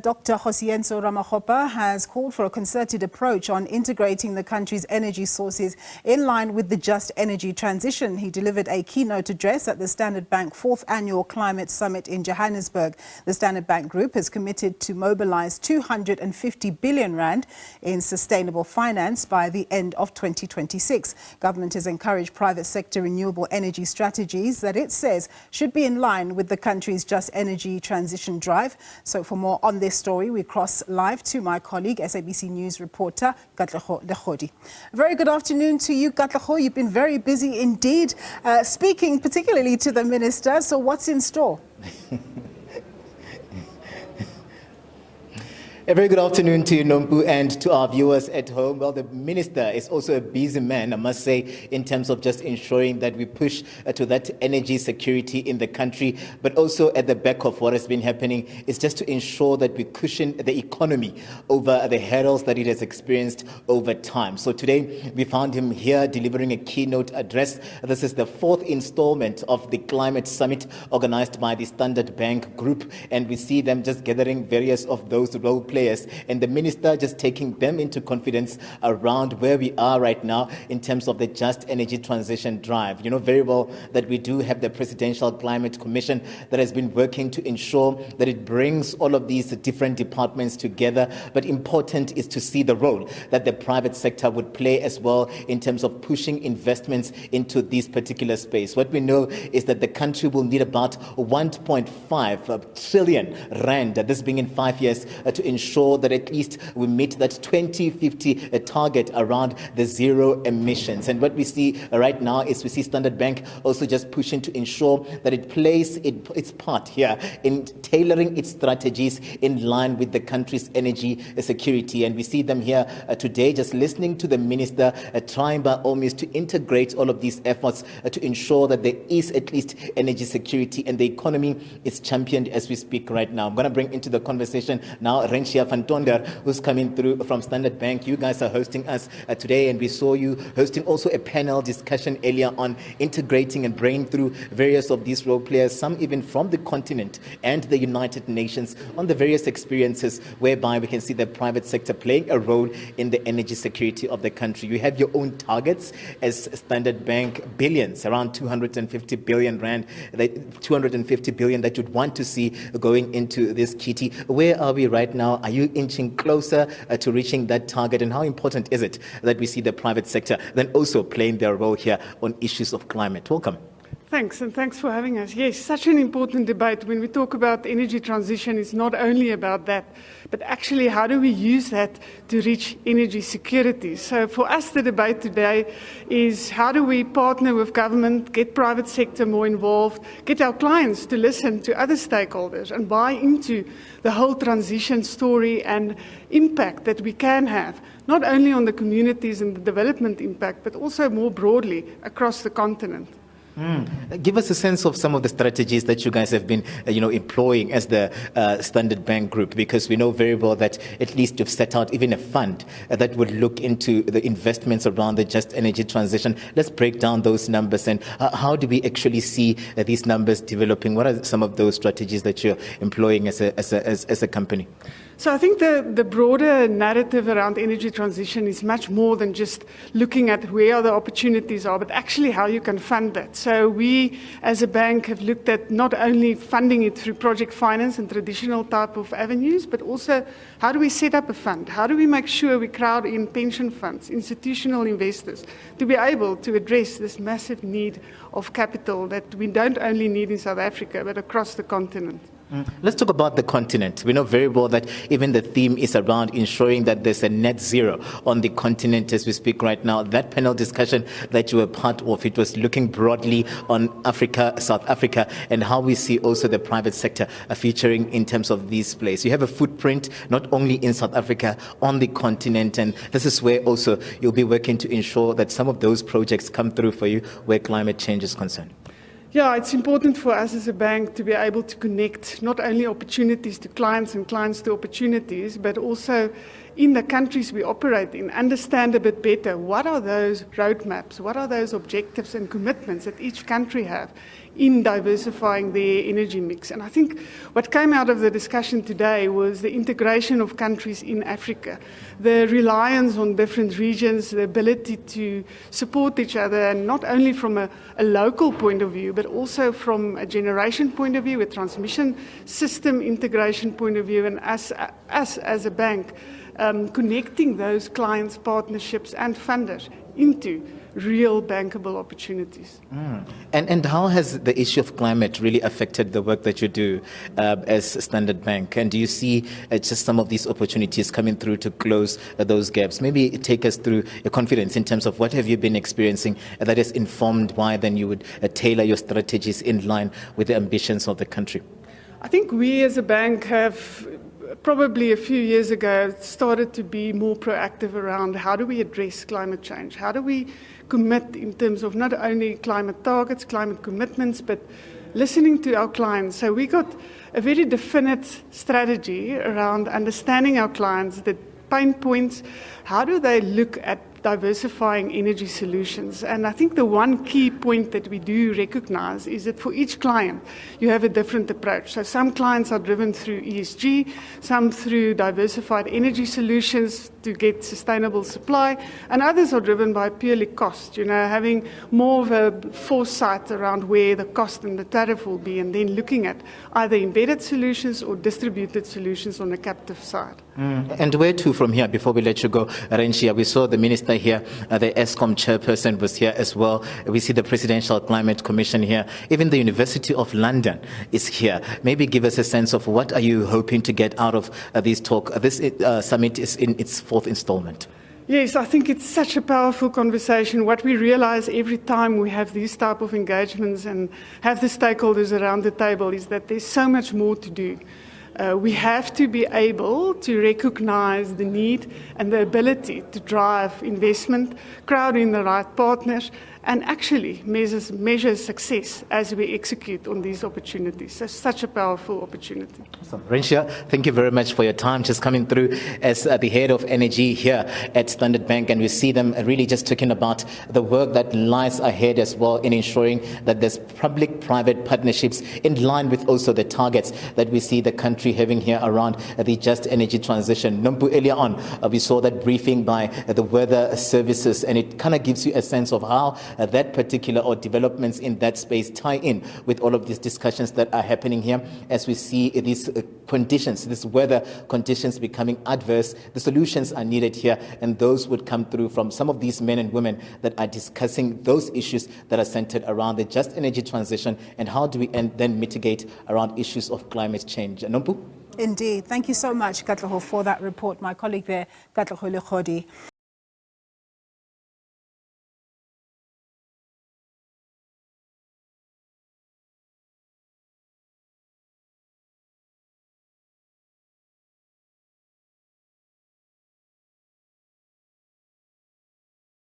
Dr Kgosientsho Ramokgopa has called for a concerted approach on integrating the country's energy sources in line with the just energy transition. He delivered a keynote address at the Standard Bank 4th Annual Climate Summit in Johannesburg. The Standard Bank Group has committed to mobilise 250 billion rand in sustainable finance by the end of 2026. Government has encouraged private sector renewable energy strategies that it says should be in line with the country's just energy transition drive. So for more on this story, we cross live to my colleague, SABC News reporter Katlego Legodi. Very good afternoon to you, Katlego. You've been very busy indeed, speaking particularly to the minister. So what's in store? A very good afternoon to you, Nompu, and to our viewers at home. Well, the minister is also a busy man, I must say, in terms of just ensuring that we push to that energy security in the country, but also at the back of what has been happening is just to ensure that we cushion the economy over the hurdles that it has experienced over time. So today we found him here delivering a keynote address. This is the fourth installment of the Climate Summit organized by the Standard Bank Group, and we see them just gathering various of those role players and the minister just taking them into confidence around where we are right now in terms of the just energy transition drive. You know very well that we do have the Presidential Climate Commission that has been working to ensure that it brings all of these different departments together, but important is to see the role that the private sector would play as well in terms of pushing investments into this particular space. What we know is that the country will need about 1.5 trillion rand, this being in 5 years, to ensure that at least we meet that 2050 target around the zero emissions. And what we see right now is we see Standard Bank also just pushing to ensure that it plays its part here in tailoring its strategies in line with the country's energy security. And we see them here today just listening to the minister, trying by all means to integrate all of these efforts to ensure that there is at least energy security and the economy is championed as we speak right now. I'm going to bring into the conversation now Rentia from Tonder, who's coming through from Standard Bank. You guys are hosting us today, and we saw you hosting also a panel discussion earlier on integrating and bringing through various of these role players, some even from the continent and the United Nations, on the various experiences whereby we can see the private sector playing a role in the energy security of the country. You have your own targets as Standard Bank, billions, around 250 billion rand, 250 billion that you'd want to see going into this kitty. Where are we right now? Are you inching closer to reaching that target? And how important is it that we see the private sector then also playing their role here on issues of climate? Welcome. Thanks, and thanks for having us. Yes, such an important debate. When we talk about energy transition, it's not only about that, but actually how do we use that to reach energy security? So for us, the debate today is how do we partner with government, get private sector more involved, get our clients to listen to other stakeholders and buy into the whole transition story and impact that we can have, not only on the communities and the development impact, but also more broadly across the continent. Give us a sense of some of the strategies that you guys have been, employing as the Standard Bank Group, because we know very well that at least you've set out even a fund that would look into the investments around the just energy transition. Let's break down those numbers and how do we actually see these numbers developing? What are some of those strategies that you're employing as a company? So I think the broader narrative around energy transition is much more than just looking at where the opportunities are, but actually how you can fund that. So we, as a bank, have looked at not only funding it through project finance and traditional type of avenues, but also how do we set up a fund? How do we make sure we crowd in pension funds, institutional investors, to be able to address this massive need of capital that we don't only need in South Africa, but across the continent? Let's talk about the continent. We know very well that even the theme is around ensuring that there's a net zero on the continent as we speak right now. That panel discussion that you were part of, it was looking broadly on Africa, South Africa, and how we see also the private sector featuring in terms of these places. You have a footprint not only in South Africa, on the continent, and this is where also you'll be working to ensure that some of those projects come through for you where climate change is concerned. Yeah, it's important for us as a bank to be able to connect not only opportunities to clients and clients to opportunities, but also in the countries we operate in, understand a bit better what are those roadmaps, what are those objectives and commitments that each country have in diversifying their energy mix. And I think what came out of the discussion today was the integration of countries in Africa, the reliance on different regions, the ability to support each other, and not only from a local point of view, but also from a generation point of view, a transmission system integration point of view, and us as a bank, connecting those clients, partnerships and funders into real bankable opportunities. And how has the issue of climate really affected the work that you do as Standard Bank? And do you see just some of these opportunities coming through to close those gaps? Maybe take us through your confidence in terms of what have you been experiencing that has informed why then you would tailor your strategies in line with the ambitions of the country. I think we as a bank have probably a few years ago started to be more proactive around how do we address climate change? How do we commit in terms of not only climate targets, climate commitments, but listening to our clients. So we got a very definite strategy around understanding our clients, the pain points, how do they look at diversifying energy solutions. And I think the one key point that we do recognize is that for each client, you have a different approach. So some clients are driven through ESG, some through diversified energy solutions to get sustainable supply, and others are driven by purely cost, having more of a foresight around where the cost and the tariff will be, and then looking at either embedded solutions or distributed solutions on the captive side. And where to from here before we let you go, Rentia? We saw the minister here, the ESCOM chairperson was here as well. We see the Presidential Climate Commission here. Even the University of London is here. Maybe give us a sense of what are you hoping to get out of this talk. This summit is in its fourth installment. Yes, I think it's such a powerful conversation. What we realize every time we have these type of engagements and have the stakeholders around the table is that there's so much more to do. We have to be able to recognize the need and the ability to drive investment, crowd in the right partners, and actually measure success as we execute on these opportunities. So such a powerful opportunity. Awesome. Rentia, thank you very much for your time just coming through as the head of energy here at Standard Bank. And we see them really just talking about the work that lies ahead as well in ensuring that there's public-private partnerships in line with also the targets that we see the country having here around the just energy transition. Nompu, earlier on, we saw that briefing by the weather services, and it kind of gives you a sense of how that particular or developments in that space tie in with all of these discussions that are happening here as we see these conditions, these weather conditions becoming adverse. The solutions are needed here, and those would come through from some of these men and women that are discussing those issues that are centered around the just energy transition and how do we then mitigate around issues of climate change. Nompu? Indeed. Thank you so much, Katlego, for that report. My colleague there, Dr. Legodi.